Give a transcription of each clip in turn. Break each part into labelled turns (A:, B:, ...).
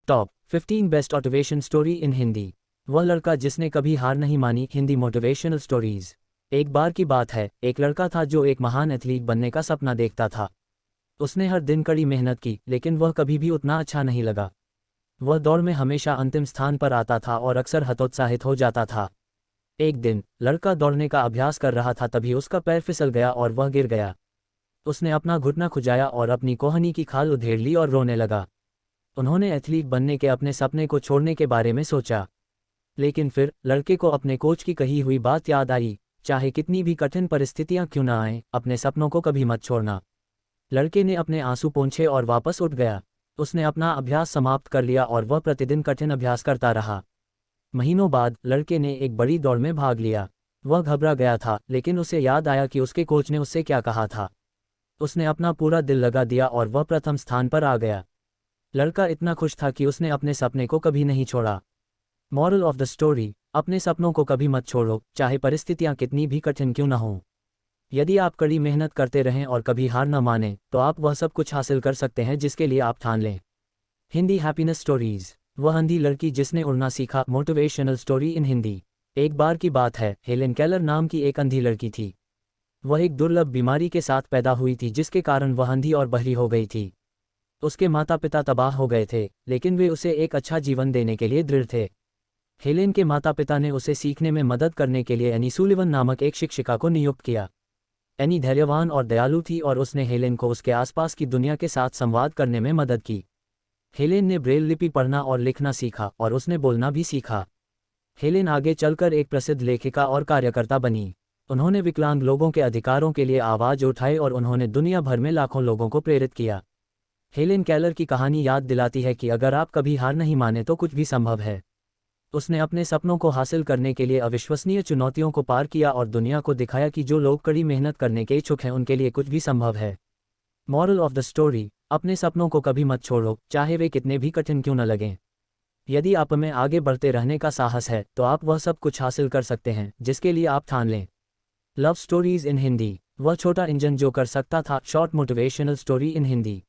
A: Top 15 best motivation story in Hindi. वह लड़का जिसने कभी हार नहीं मानी। Hindi motivational stories. एक बार की बात है, एक लड़का था जो एक महान एथलीट बनने का सपना देखता था। उसने हर दिन कड़ी मेहनत की, लेकिन वह कभी भी उतना अच्छा नहीं लगा। वह दौड़ में हमेशा अंतिम स्थान पर आता था और अक्सर हतोत्साहित हो जाता था। एक दिन लड़का दौड़ने का अभ्यास कर रहा था, तभी उसका पैर फिसल गया और वह गिर गया। उसने अपना घुटना खुजाया और अपनी कोहनी की खाल उधेड़ ली और रोने लगा। उन्होंने एथलीट बनने के अपने सपने को छोड़ने के बारे में सोचा, लेकिन फिर लड़के को अपने कोच की कही हुई बात याद आई, चाहे कितनी भी कठिन परिस्थितियां क्यों ना आएं, अपने सपनों को कभी मत छोड़ना। लड़के ने अपने आंसू पोंछे और वापस उठ गया। उसने अपना अभ्यास समाप्त कर लिया और वह प्रतिदिन कठिन अभ्यास करता रहा। महीनों बाद लड़के ने एक बड़ी दौड़ में भाग लिया। वह घबरा गया था, लेकिन उसे याद आया कि उसके कोच ने उससे क्या कहा था। उसने अपना पूरा दिल लगा दिया और वह प्रथम स्थान पर आ गया। लड़का इतना खुश था कि उसने अपने सपने को कभी नहीं छोड़ा। मॉरल ऑफ द स्टोरी, अपने सपनों को कभी मत छोड़ो, चाहे परिस्थितियां कितनी भी कठिन क्यों न हों। यदि आप कड़ी मेहनत करते रहें और कभी हार न मानें, तो आप वह सब कुछ हासिल कर सकते हैं जिसके लिए आप ठान लें। Hindi happiness stories. वह अंधी लड़की जिसने उड़ना सीखा। Motivational story in Hindi. एक बार की बात है, हेलेन केलर नाम की एक अंधी लड़की थी। वह एक दुर्लभ बीमारी के साथ पैदा हुई थी, जिसके कारण वह अंधी और बहरी हो गई थी। उसके माता पिता तबाह हो गए थे, लेकिन वे उसे एक अच्छा जीवन देने के लिए दृढ़ थे। हेलेन के माता पिता ने उसे सीखने में मदद करने के लिए एनी सुलिवन नामक एक शिक्षिका को नियुक्त किया। एनी धैर्यवान और दयालु थी और उसने हेलेन को उसके आसपास की दुनिया के साथ संवाद करने में मदद की। हेलेन ने ब्रेल लिपि पढ़ना और लिखना सीखा और उसने बोलना भी सीखा। हेलेन आगे चलकर एक प्रसिद्ध लेखिका और कार्यकर्ता बनी। उन्होंने विकलांग लोगों के अधिकारों के लिए आवाज उठाई और उन्होंने दुनिया भर में लाखों लोगों को प्रेरित किया। हेलेन केलर की कहानी याद दिलाती है कि अगर आप कभी हार नहीं माने तो कुछ भी संभव है। उसने अपने सपनों को हासिल करने के लिए अविश्वसनीय चुनौतियों को पार किया और दुनिया को दिखाया कि जो लोग कड़ी मेहनत करने के इच्छुक हैं उनके लिए कुछ भी संभव है। मॉरल ऑफ द स्टोरी, अपने सपनों को कभी मत छोड़ो, चाहे वे कितने भी कठिन क्यों न लगें। यदि आप में आगे बढ़ते रहने का साहस है, तो आप वह सब कुछ हासिल कर सकते हैं जिसके लिए आप ठान लें। Love stories in Hindi. वह छोटा इंजन जो कर सकता था। Short motivational story in Hindi.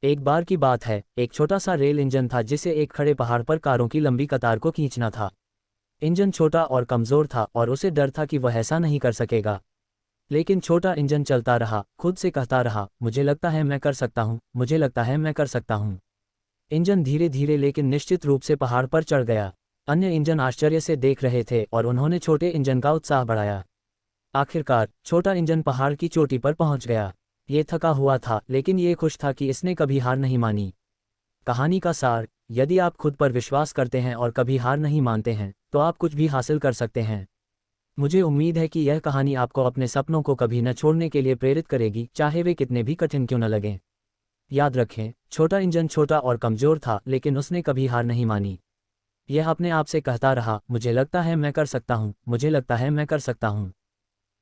A: एक बार की बात है, एक छोटा सा रेल इंजन था जिसे एक खड़े पहाड़ पर कारों की लंबी कतार को खींचना था। इंजन छोटा और कमजोर था और उसे डर था कि वह ऐसा नहीं कर सकेगा। लेकिन छोटा इंजन चलता रहा, खुद से कहता रहा, मुझे लगता है मैं कर सकता हूँ, मुझे लगता है मैं कर सकता हूँ। इंजन धीरे धीरे लेकिन निश्चित रूप से पहाड़ पर चढ़ गया। अन्य इंजन आश्चर्य से देख रहे थे और उन्होंने छोटे इंजन का उत्साह बढ़ाया। आखिरकार छोटा इंजन पहाड़ की चोटी पर पहुंच गया। ये थका हुआ था, लेकिन ये खुश था कि इसने कभी हार नहीं मानी। कहानी का सार, यदि आप खुद पर विश्वास करते हैं और कभी हार नहीं मानते हैं, तो आप कुछ भी हासिल कर सकते हैं। मुझे उम्मीद है कि यह कहानी आपको अपने सपनों को कभी न छोड़ने के लिए प्रेरित करेगी, चाहे वे कितने भी कठिन क्यों न लगें। याद रखें, छोटा इंजन छोटा और कमजोर था, लेकिन उसने कभी हार नहीं मानी। यह अपने आप से कहता रहा, मुझे लगता है मैं कर सकता हूँ, मुझे लगता है मैं कर सकता हूँ।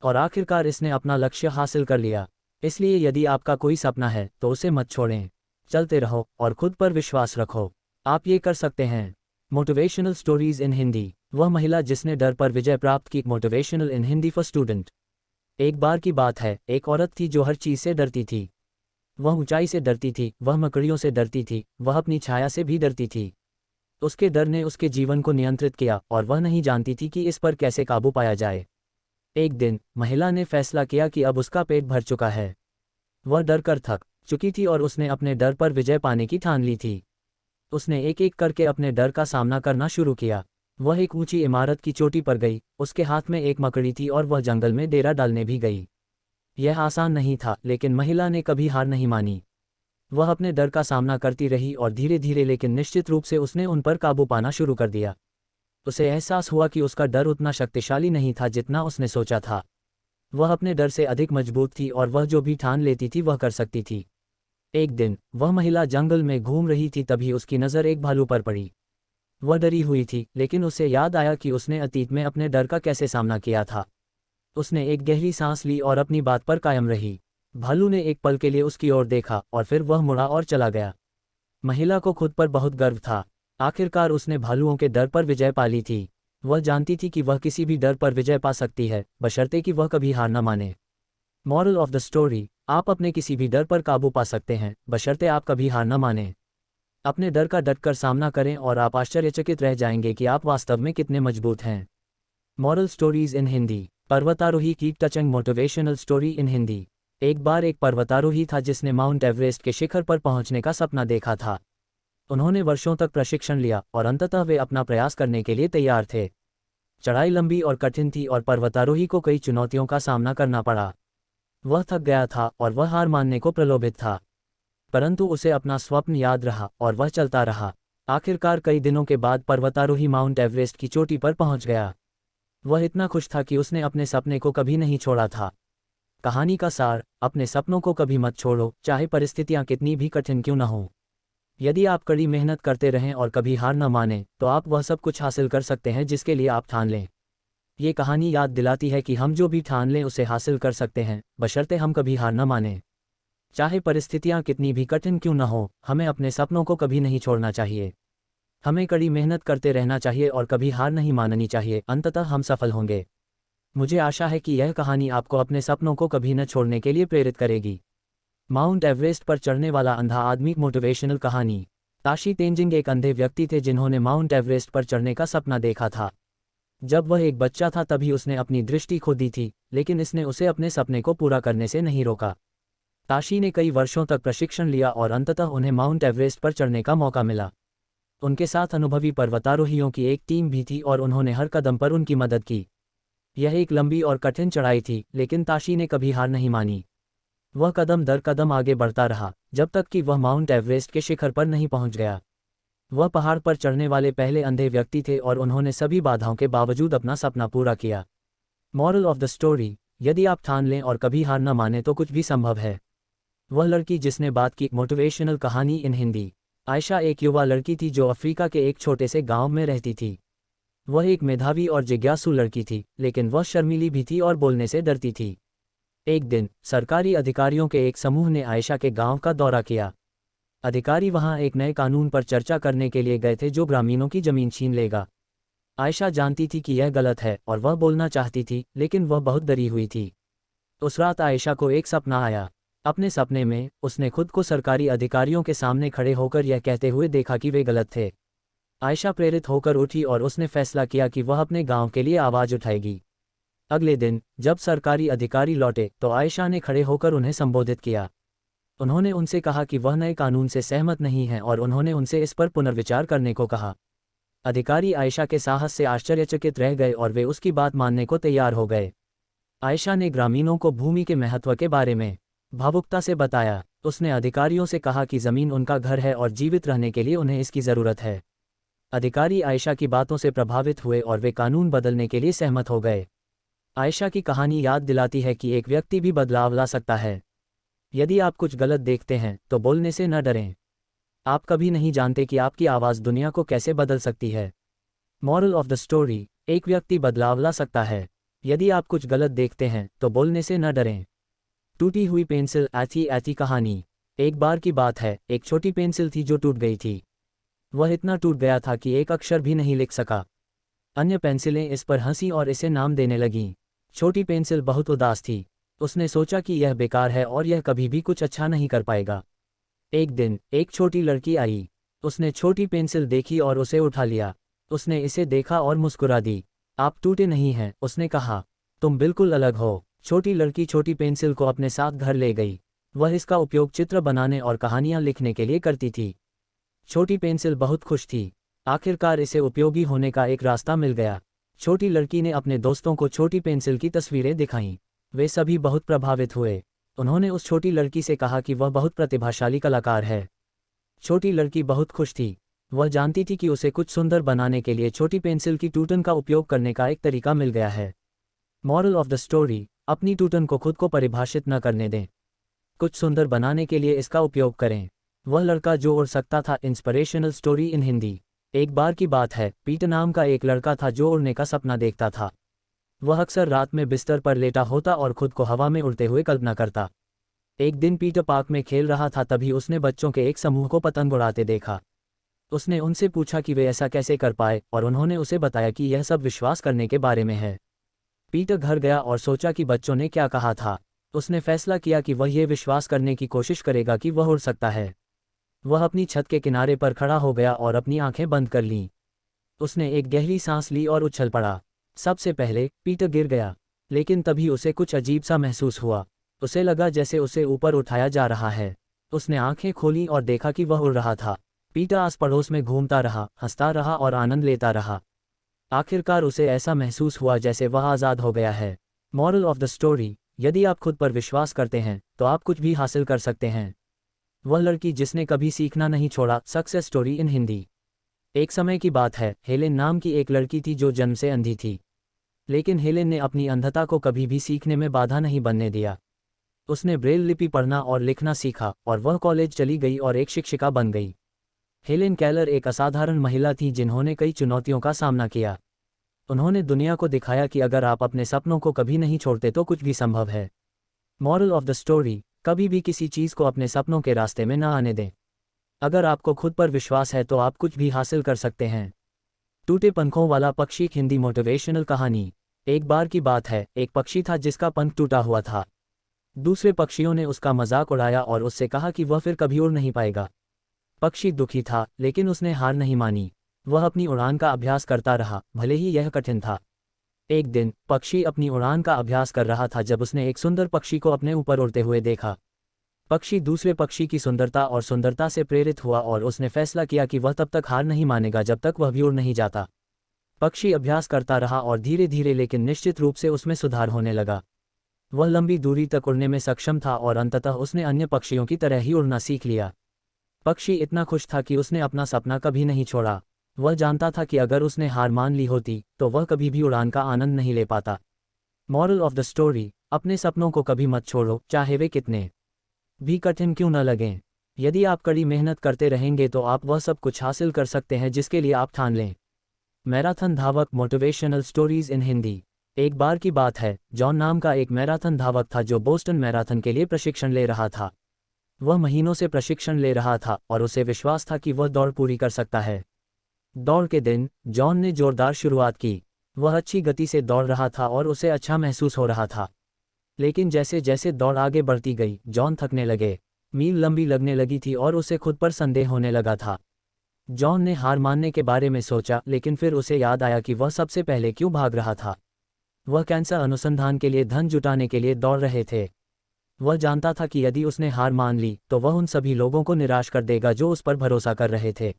A: और आखिरकार इसने अपना लक्ष्य हासिल कर लिया। इसलिए यदि आपका कोई सपना है तो उसे मत छोड़ें। चलते रहो और खुद पर विश्वास रखो। आप ये कर सकते हैं। Motivational stories in Hindi. वह महिला जिसने डर पर विजय प्राप्त की। Motivational in Hindi for student. एक बार की बात है, एक औरत थी जो हर चीज से डरती थी। वह ऊंचाई से डरती थी, वह मकड़ियों से डरती थी, वह अपनी छाया से भी डरती थी। उसके डर ने उसके जीवन को नियंत्रित किया और वह नहीं जानती थी कि इस पर कैसे काबू पाया जाए। एक दिन महिला ने फैसला किया कि अब उसका पेट भर चुका है। वह डर कर थक चुकी थी और उसने अपने डर पर विजय पाने की ठान ली थी। उसने एक एक करके अपने डर का सामना करना शुरू किया। वह एक ऊंची इमारत की चोटी पर गई, उसके हाथ में एक मकड़ी थी और वह जंगल में डेरा डालने भी गई। यह आसान नहीं था, लेकिन महिला ने कभी हार नहीं मानी। वह अपने डर का सामना करती रही और धीरे धीरे लेकिन निश्चित रूप से उसने उन पर काबू पाना शुरू कर दिया। उसे एहसास हुआ कि उसका डर उतना शक्तिशाली नहीं था जितना उसने सोचा था। वह अपने डर से अधिक मजबूत थी और वह जो भी ठान लेती थी वह कर सकती थी। एक दिन वह महिला जंगल में घूम रही थी, तभी उसकी नज़र एक भालू पर पड़ी। वह डरी हुई थी, लेकिन उसे याद आया कि उसने अतीत में अपने डर का कैसे सामना किया था। उसने एक गहरी सांस ली और अपनी बात पर कायम रही। भालू ने एक पल के लिए उसकी ओर देखा और फिर वह मुड़ा और चला गया। महिला को खुद पर बहुत गर्व था। आखिरकार उसने भालुओं के डर पर विजय पा ली थी। वह जानती थी कि वह किसी भी डर पर विजय पा सकती है, बशर्ते कि वह कभी हार न माने। मॉरल ऑफ द स्टोरी, आप अपने किसी भी डर पर काबू पा सकते हैं, बशर्ते आप कभी हार न मानें। अपने डर का डटकर सामना करें और आप आश्चर्यचकित रह जाएंगे कि आप वास्तव में कितने मजबूत हैं। Moral stories in Hindi. पर्वतारोही keep touching motivational story in Hindi. एक बार एक पर्वतारोही था जिसने माउंट एवरेस्ट के शिखर पर पहुंचने का सपना देखा था। उन्होंने वर्षों तक प्रशिक्षण लिया और अंततः वे अपना प्रयास करने के लिए तैयार थे। चढ़ाई लंबी और कठिन थी और पर्वतारोही को कई चुनौतियों का सामना करना पड़ा। वह थक गया था और वह हार मानने को प्रलोभित था, परंतु उसे अपना स्वप्न याद रहा और वह चलता रहा। आखिरकार कई दिनों के बाद पर्वतारोही माउंट एवरेस्ट की चोटी पर पहुंच गया। वह इतना खुश था कि उसने अपने सपने को कभी नहीं छोड़ा था। कहानी का सार: अपने सपनों को कभी मत छोड़ो, चाहे परिस्थितियां कितनी भी कठिन क्यों न हो। यदि आप कड़ी मेहनत करते रहें और कभी हार न मानें, तो आप वह सब कुछ हासिल कर सकते हैं जिसके लिए आप ठान लें। ये कहानी याद दिलाती है कि हम जो भी ठान लें उसे हासिल कर सकते हैं, बशर्ते हम कभी हार न मानें। चाहे परिस्थितियां कितनी भी कठिन क्यों न हो, हमें अपने सपनों को कभी नहीं छोड़ना चाहिए। हमें कड़ी मेहनत करते रहना चाहिए और कभी हार नहीं माननी चाहिए, अंततः हम सफल होंगे। मुझे आशा है कि यह कहानी आपको अपने सपनों को कभी न छोड़ने के लिए प्रेरित करेगी। माउंट एवरेस्ट पर चढ़ने वाला अंधा आदमी। मोटिवेशनल कहानी। ताशी तेंजिंग एक अंधे व्यक्ति थे जिन्होंने माउंट एवरेस्ट पर चढ़ने का सपना देखा था। जब वह एक बच्चा था तभी उसने अपनी दृष्टि खो दी थी, लेकिन इसने उसे अपने सपने को पूरा करने से नहीं रोका। ताशी ने कई वर्षों तक प्रशिक्षण लिया और अंततः उन्हें माउंट एवरेस्ट पर चढ़ने का मौका मिला। उनके साथ अनुभवी पर्वतारोहियों की एक टीम भी थी और उन्होंने हर कदम पर उनकी मदद की। यह एक लंबी और कठिन चढ़ाई थी, लेकिन ताशी ने कभी हार नहीं मानी। वह कदम दर कदम आगे बढ़ता रहा, जब तक कि वह माउंट एवरेस्ट के शिखर पर नहीं पहुंच गया। वह पहाड़ पर चढ़ने वाले पहले अंधे व्यक्ति थे और उन्होंने सभी बाधाओं के बावजूद अपना सपना पूरा किया। मॉरल ऑफ द स्टोरी: यदि आप ठान लें और कभी हार न माने तो कुछ भी संभव है। वह लड़की जिसने बात की। मोटिवेशनल कहानी इन हिंदी। आयशा एक युवा लड़की थी जो अफ्रीका के एक छोटे से गांव में रहती थी। वह एक मेधावी और जिज्ञासु लड़की थी, लेकिन वह शर्मीली भी थी और बोलने से डरती थी। एक दिन सरकारी अधिकारियों के एक समूह ने आयशा के गांव का दौरा किया। अधिकारी वहां एक नए कानून पर चर्चा करने के लिए गए थे जो ग्रामीणों की जमीन छीन लेगा। आयशा जानती थी कि यह गलत है और वह बोलना चाहती थी, लेकिन वह बहुत डरी हुई थी। उस रात आयशा को एक सपना आया। अपने सपने में उसने खुद को सरकारी अधिकारियों के सामने खड़े होकर यह कहते हुए देखा कि वे गलत थे। आयशा प्रेरित होकर उठी और उसने फैसला किया कि वह अपने गांव के लिए आवाज उठाएगी। अगले दिन जब सरकारी अधिकारी लौटे तो आयशा ने खड़े होकर उन्हें संबोधित किया। उन्होंने उनसे कहा कि वह नए कानून से सहमत नहीं है और उन्होंने उनसे इस पर पुनर्विचार करने को कहा। अधिकारी आयशा के साहस से आश्चर्यचकित रह गए और वे उसकी बात मानने को तैयार हो गए। आयशा ने ग्रामीणों को भूमि के महत्व के बारे में भावुकता से बताया। उसने अधिकारियों से कहा कि जमीन उनका घर है और जीवित रहने के लिए उन्हें इसकी ज़रूरत है। अधिकारी आयशा की बातों से प्रभावित हुए और वे कानून बदलने के लिए सहमत हो गए। आयशा की कहानी याद दिलाती है कि एक व्यक्ति भी बदलाव ला सकता है। यदि आप कुछ गलत देखते हैं तो बोलने से न डरें। आप कभी नहीं जानते कि आपकी आवाज़ दुनिया को कैसे बदल सकती है। मॉरल ऑफ द स्टोरी: एक व्यक्ति बदलाव ला सकता है। यदि आप कुछ गलत देखते हैं तो बोलने से न डरें। टूटी हुई पेंसिल। ऐथी ऐथी कहानी। एक बार की बात है, एक छोटी पेंसिल थी जो टूट गई थी। वह इतना टूट गया था कि एक अक्षर भी नहीं लिख सका। अन्य पेंसिलें इस पर हंसी और इसे नाम देने लगीं। छोटी पेंसिल बहुत उदास थी। उसने सोचा कि यह बेकार है और यह कभी भी कुछ अच्छा नहीं कर पाएगा। एक दिन एक छोटी लड़की आई। उसने छोटी पेंसिल देखी और उसे उठा लिया। उसने इसे देखा और मुस्कुरा दी। आप टूटे नहीं हैं, उसने कहा। तुम बिल्कुल अलग हो। छोटी लड़की छोटी पेंसिल को अपने साथ घर ले गई। वह इसका उपयोग चित्र बनाने और कहानियां लिखने के लिए करती थी। छोटी पेंसिल बहुत खुश थी। आखिरकार इसे उपयोगी होने का एक रास्ता मिल गया। छोटी लड़की ने अपने दोस्तों को छोटी पेंसिल की तस्वीरें दिखाईं। वे सभी बहुत प्रभावित हुए। उन्होंने उस छोटी लड़की से कहा कि वह बहुत प्रतिभाशाली कलाकार है। छोटी लड़की बहुत खुश थी। वह जानती थी कि उसे कुछ सुंदर बनाने के लिए छोटी पेंसिल की टूटन का उपयोग करने का एक तरीका मिल गया है। मॉरल ऑफ द स्टोरी: अपनी टूटन को खुद को परिभाषित न करने दें। कुछ सुंदर बनाने के लिए इसका उपयोग करें। वह लड़का जो उड़ सकता था। Inspirational story in Hindi. एक बार की बात है, पीटर नाम का एक लड़का था जो उड़ने का सपना देखता था। वह अक्सर रात में बिस्तर पर लेटा होता और खुद को हवा में उड़ते हुए कल्पना करता। एक दिन पीटर पार्क में खेल रहा था, तभी उसने बच्चों के एक समूह को पतंग उड़ाते देखा। उसने उनसे पूछा कि वे ऐसा कैसे कर पाए और उन्होंने उसे बताया कि यह सब विश्वास करने के बारे में है। पीटर घर गया और सोचा कि बच्चों ने क्या कहा था। उसने फैसला किया कि वह ये विश्वास करने की कोशिश करेगा कि वह उड़ सकता है। वह अपनी छत के किनारे पर खड़ा हो गया और अपनी आंखें बंद कर लीं। उसने एक गहरी सांस ली और उछल पड़ा। सबसे पहले पीटर गिर गया, लेकिन तभी उसे कुछ अजीब सा महसूस हुआ। उसे लगा जैसे उसे ऊपर उठाया जा रहा है। उसने आंखें खोलीं और देखा कि वह उड़ रहा था। पीटर आस पड़ोस में घूमता रहा, हंसता रहा और आनंद लेता रहा। आखिरकार उसे ऐसा महसूस हुआ जैसे वह आज़ाद हो गया है। मॉरल ऑफ द स्टोरी: यदि आप खुद पर विश्वास करते हैं तो आप कुछ भी हासिल कर सकते हैं। वह लड़की जिसने कभी सीखना नहीं छोड़ा। Success story in Hindi. एक समय की बात है, हेलेन नाम की एक लड़की थी जो जन्म से अंधी थी। लेकिन हेलेन ने अपनी अंधता को कभी भी सीखने में बाधा नहीं बनने दिया। उसने ब्रेल लिपि पढ़ना और लिखना सीखा और वह कॉलेज चली गई और एक शिक्षिका बन गई। हेलेन केलर एक असाधारण महिला थी जिन्होंने कई चुनौतियों का सामना किया। उन्होंने दुनिया को दिखाया कि अगर आप अपने सपनों को कभी नहीं छोड़ते तो कुछ भी संभव है। मॉरल ऑफ द स्टोरी: कभी भी किसी चीज़ को अपने सपनों के रास्ते में न आने दें। अगर आपको खुद पर विश्वास है तो आप कुछ भी हासिल कर सकते हैं। टूटे पंखों वाला पक्षी हिंदी मोटिवेशनल कहानी। एक बार की बात है, एक पक्षी था जिसका पंख टूटा हुआ था। दूसरे पक्षियों ने उसका मजाक उड़ाया और उससे कहा कि वह फिर कभी उड़ नहीं पाएगा। पक्षी दुखी था, लेकिन उसने हार नहीं मानी। वह अपनी उड़ान का अभ्यास करता रहा, भले ही यह कठिन था। एक दिन पक्षी अपनी उड़ान का अभ्यास कर रहा था जब उसने एक सुंदर पक्षी को अपने ऊपर उड़ते हुए देखा। पक्षी दूसरे पक्षी की सुंदरता और सुंदरता से प्रेरित हुआ और उसने फैसला किया कि वह तब तक हार नहीं मानेगा जब तक वह भी उड़ नहीं जाता। पक्षी अभ्यास करता रहा और धीरे धीरे लेकिन निश्चित रूप से उसमें सुधार होने लगा। वह लंबी दूरी तक उड़ने में सक्षम था और अंततः उसने अन्य पक्षियों की तरह ही उड़ना सीख लिया। पक्षी इतना खुश था कि उसने अपना सपना कभी नहीं छोड़ा। वह जानता था कि अगर उसने हार मान ली होती तो वह कभी भी उड़ान का आनंद नहीं ले पाता। मॉरल ऑफ द स्टोरी: अपने सपनों को कभी मत छोड़ो, चाहे वे कितने भी कठिन क्यों न लगें। यदि आप कड़ी मेहनत करते रहेंगे तो आप वह सब कुछ हासिल कर सकते हैं जिसके लिए आप ठान लें। मैराथन धावक मोटिवेशनल स्टोरीज इन हिंदी। एक बार की बात है, जॉन नाम का एक मैराथन धावक था जो बोस्टन मैराथन के लिए प्रशिक्षण ले रहा था। वह महीनों से प्रशिक्षण ले रहा था और उसे विश्वास था कि वह दौड़ पूरी कर सकता है। दौड़ के दिन जॉन ने जोरदार शुरुआत की। वह अच्छी गति से दौड़ रहा था और उसे अच्छा महसूस हो रहा था। लेकिन जैसे जैसे दौड़ आगे बढ़ती गई, जॉन थकने लगे। मील लंबी लगने लगी थी और उसे खुद पर संदेह होने लगा था। जॉन ने हार मानने के बारे में सोचा, लेकिन फिर उसे याद आया कि वह सबसे पहले क्यों भाग रहा था। वह कैंसर अनुसंधान के लिए धन जुटाने के लिए दौड़ रहे थे। वह जानता था कि यदि उसने हार मान ली तो वह उन सभी लोगों को निराश कर देगा जो उस पर भरोसा कर रहे थे।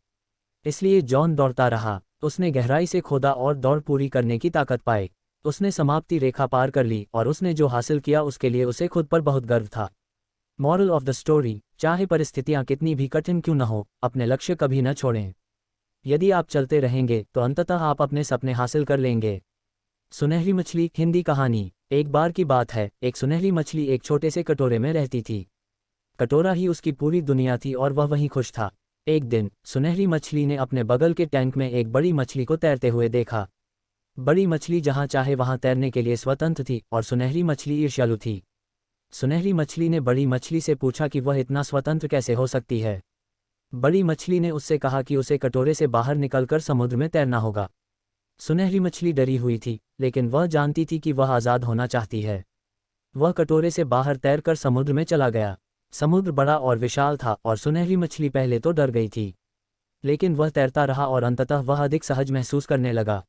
A: इसलिए जॉन दौड़ता रहा। उसने गहराई से खोदा और दौड़ पूरी करने की ताकत पाई। उसने समाप्ति रेखा पार कर ली और उसने जो हासिल किया उसके लिए उसे खुद पर बहुत गर्व था। मॉरल ऑफ द स्टोरी: चाहे परिस्थितियां कितनी भी कठिन क्यों न हो, अपने लक्ष्य कभी न छोड़ें। यदि आप चलते रहेंगे तो अंततः आप अपने सपने हासिल कर लेंगे। सुनहरी मछली हिंदी कहानी। एक बार की बात है, एक सुनहरी मछली एक छोटे से कटोरे में रहती थी। कटोरा ही उसकी पूरी दुनिया थी और वह वहीं खुश था। एक दिन सुनहरी मछली ने अपने बगल के टैंक में एक बड़ी मछली को तैरते हुए देखा। बड़ी मछली जहां चाहे वहां तैरने के लिए स्वतंत्र थी और सुनहरी मछली ईर्ष्यालु थी। सुनहरी मछली ने बड़ी मछली से पूछा कि वह इतना स्वतंत्र कैसे हो सकती है। बड़ी मछली ने उससे कहा कि उसे कटोरे से बाहर निकलकर समुद्र में तैरना होगा। सुनहरी मछली डरी हुई थी, लेकिन वह जानती थी कि वह आज़ाद होना चाहती है। वह कटोरे से बाहर तैरकर समुद्र में चला गया। समुद्र बड़ा और विशाल था और सुनहरी मछली पहले तो डर गई थी, लेकिन वह तैरता रहा और अंततः वह अधिक सहज महसूस करने लगा।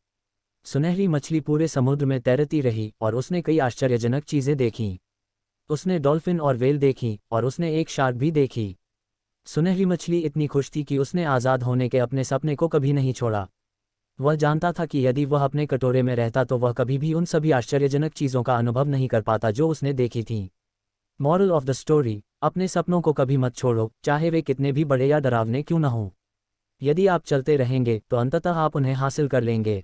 A: सुनहरी मछली पूरे समुद्र में तैरती रही और उसने कई आश्चर्यजनक चीज़ें देखीं। उसने डॉल्फिन और व्हेल देखी और उसने एक शार्क भी देखी। सुनहरी मछली इतनी खुश थी कि उसने आज़ाद होने के अपने सपने को कभी नहीं छोड़ा। वह जानता था कि यदि वह अपने कटोरे में रहता तो वह कभी भी उन सभी आश्चर्यजनक चीज़ों का अनुभव नहीं कर पाता जो उसने देखी थीं। मॉरल ऑफ द स्टोरी: अपने सपनों को कभी मत छोड़ो, चाहे वे कितने भी बड़े या डरावने क्यों न हों। यदि आप चलते रहेंगे तो अंततः आप उन्हें हासिल कर लेंगे।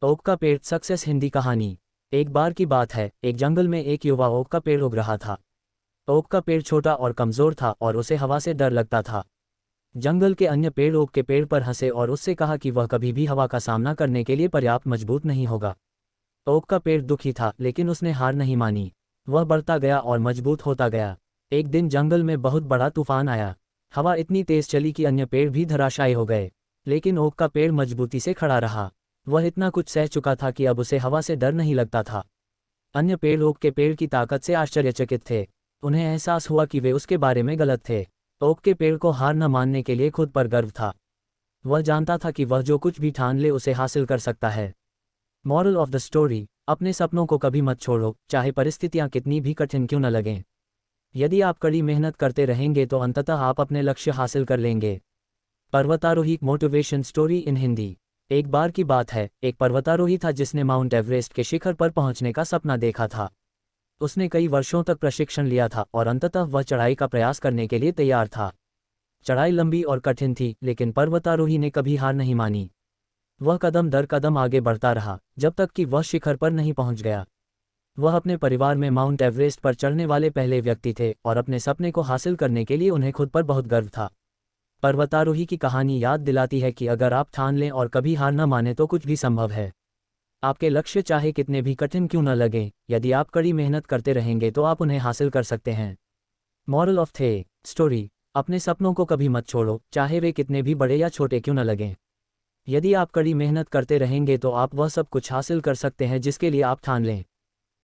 A: ओक का पेड़ सक्सेस हिंदी कहानी। एक बार की बात है, एक जंगल में एक युवा ओक का पेड़ उग रहा था। ओक का पेड़ छोटा और कमज़ोर था और उसे हवा से डर लगता था। जंगल के अन्य पेड़ ओक के पेड़ पर हंसे और उससे कहा कि वह कभी भी हवा का सामना करने के लिए पर्याप्त मजबूत नहीं होगा। ओक का पेड़ दुखी था, लेकिन उसने हार नहीं मानी। वह बढ़ता गया और मजबूत होता गया। एक दिन जंगल में बहुत बड़ा तूफान आया। हवा इतनी तेज चली कि अन्य पेड़ भी धराशायी हो गए, लेकिन ओक का पेड़ मजबूती से खड़ा रहा। वह इतना कुछ सह चुका था कि अब उसे हवा से डर नहीं लगता था। अन्य पेड़ ओक के पेड़ की ताकत से आश्चर्यचकित थे। उन्हें एहसास हुआ कि वे उसके बारे में गलत थे। ओक के पेड़ को हार न मानने के लिए खुद पर गर्व था। वह जानता था कि वह जो कुछ भी ठान ले उसे हासिल कर सकता है। मॉरल ऑफ द स्टोरी, अपने सपनों को कभी मत छोड़ो, चाहे परिस्थितियां कितनी भी कठिन क्यों न लगें। यदि आप कड़ी मेहनत करते रहेंगे तो अंततः आप अपने लक्ष्य हासिल कर लेंगे। पर्वतारोही मोटिवेशन स्टोरी इन हिंदी। एक बार की बात है, एक पर्वतारोही था जिसने माउंट एवरेस्ट के शिखर पर पहुंचने का सपना देखा था। उसने कई वर्षों तक प्रशिक्षण लिया था और अंततः वह चढ़ाई का प्रयास करने के लिए तैयार था। चढ़ाई लंबी और कठिन थी, लेकिन पर्वतारोही ने कभी हार नहीं मानी। वह कदम दर कदम आगे बढ़ता रहा, जब तक कि वह शिखर पर नहीं पहुंच गया। वह अपने परिवार में माउंट एवरेस्ट पर चढ़ने वाले पहले व्यक्ति थे और अपने सपने को हासिल करने के लिए उन्हें खुद पर बहुत गर्व था। पर्वतारोही की कहानी याद दिलाती है कि अगर आप ठान लें और कभी हार न माने तो कुछ भी संभव है। आपके लक्ष्य चाहे कितने भी कठिन क्यों न लगें, यदि आप कड़ी मेहनत करते रहेंगे तो आप उन्हें हासिल कर सकते हैं। मॉरल ऑफ द स्टोरी, अपने सपनों को कभी मत छोड़ो, चाहे वे कितने भी बड़े या छोटे क्यों न लगें। यदि आप कड़ी मेहनत करते रहेंगे तो आप वह सब कुछ हासिल कर सकते हैं जिसके लिए आप ठान लें।